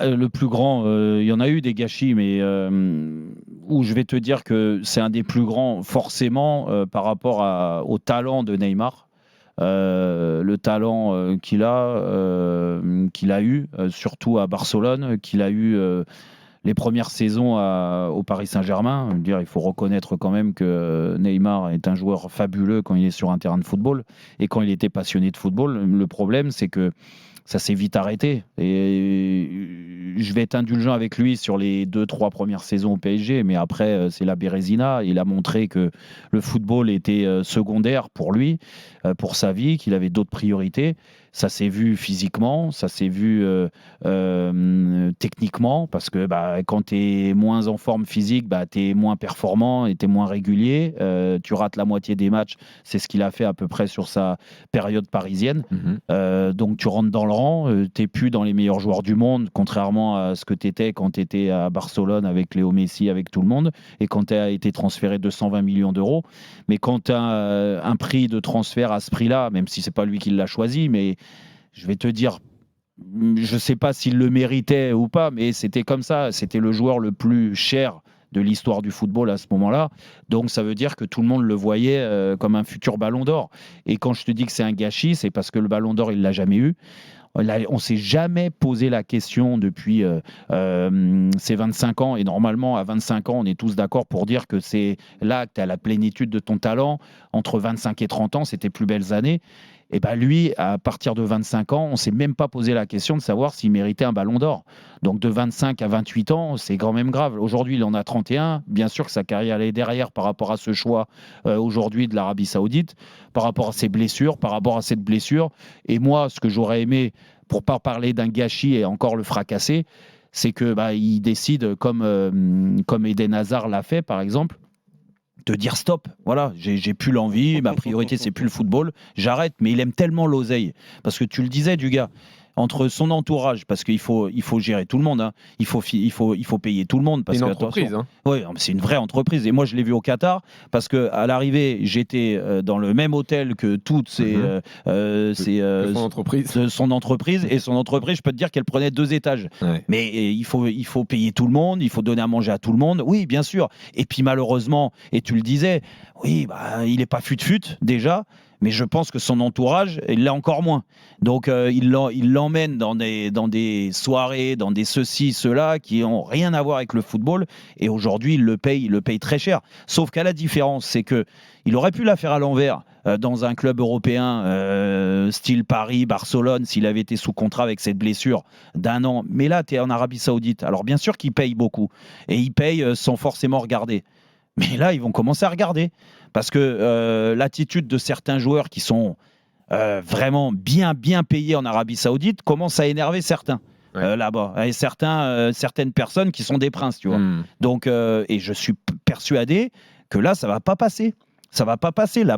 Le plus grand, il y en a eu des gâchis, mais où je vais te dire que c'est un des plus grands, forcément, par rapport au talent de Neymar. Le talent qu'il a eu, surtout à Barcelone, qu'il a eu les premières saisons au Paris Saint-Germain. Il faut reconnaître quand même que Neymar est un joueur fabuleux quand il est sur un terrain de football et quand il était passionné de football. Le problème, c'est que ça s'est vite arrêté. Et je vais être indulgent avec lui sur les 2-3 premières saisons au PSG, mais après, c'est la Bérésina. Il a montré que le football était secondaire pour lui, pour sa vie, qu'il avait d'autres priorités. Ça s'est vu physiquement, ça s'est vu techniquement, parce que quand tu es moins en forme physique, tu es moins performant et tu es moins régulier. Tu rates la moitié des matchs, c'est ce qu'il a fait à peu près sur sa période parisienne. Donc tu rentres dans le rang, tu n'es plus dans les meilleurs joueurs du monde, contrairement à ce que tu étais quand tu étais à Barcelone avec Léo Messi, avec tout le monde, et quand tu as été transféré de 120 millions d'euros. Mais quand tu as un prix de transfert à ce prix-là, même si ce n'est pas lui qui l'a choisi, mais je vais te dire, je ne sais pas s'il le méritait ou pas, mais c'était comme ça. C'était le joueur le plus cher de l'histoire du football à ce moment-là. Donc ça veut dire que tout le monde le voyait comme un futur ballon d'or. Et quand je te dis que c'est un gâchis, c'est parce que le ballon d'or, il ne l'a jamais eu. On ne s'est jamais posé la question depuis ces 25 ans. Et normalement, à 25 ans, on est tous d'accord pour dire que c'est là que tu as la plénitude de ton talent. Entre 25 et 30 ans, c'est tes plus belles années. Et lui, à partir de 25 ans, on ne s'est même pas posé la question de savoir s'il méritait un ballon d'or. Donc de 25 à 28 ans, c'est quand même grave. Aujourd'hui, il en a 31. Bien sûr que sa carrière est derrière par rapport à ce choix aujourd'hui de l'Arabie Saoudite, par rapport à ses blessures, par rapport à cette blessure. Et moi, ce que j'aurais aimé, pour ne pas parler d'un gâchis et encore le fracasser, c'est que il décide, comme Eden Hazard l'a fait, par exemple, de dire stop, voilà, j'ai plus l'envie, ma priorité c'est plus le football, j'arrête. Mais il aime tellement l'oseille, parce que tu le disais du gars, entre son entourage, parce qu'il faut gérer tout le monde, hein. Il faut payer tout le monde, parce C'est une que entreprise. attention, ouais, c'est une vraie entreprise. Et moi je l'ai vu au Qatar, parce que à l'arrivée j'étais dans le même hôtel que toutes De son entreprise. de son entreprise, et son entreprise, je peux te dire qu'elle prenait 2 étages. Ouais. Mais il faut payer tout le monde, il faut donner à manger à tout le monde, oui, bien sûr. Et puis malheureusement, et tu le disais, oui, il n'est pas fut-fut déjà, mais je pense que son entourage, il l'a encore moins. Donc il l'emmène dans des soirées, dans des ceci, cela, qui n'ont rien à voir avec le football, et aujourd'hui il le paye très cher. Sauf qu'à la différence, c'est que il aurait pu la faire à l'envers dans un club européen style Paris, Barcelone, s'il avait été sous contrat avec cette blessure d'1 an. Mais là, tu es en Arabie Saoudite. Alors bien sûr qu'il paye beaucoup, et il paye sans forcément regarder. Mais là, ils vont commencer à regarder, parce que l'attitude de certains joueurs qui sont vraiment bien payés en Arabie Saoudite commence à énerver certains. Là-bas, et certaines personnes qui sont des princes, tu vois. Donc, et je suis persuadé que là, ça va pas passer. Ça va pas passer là-bas.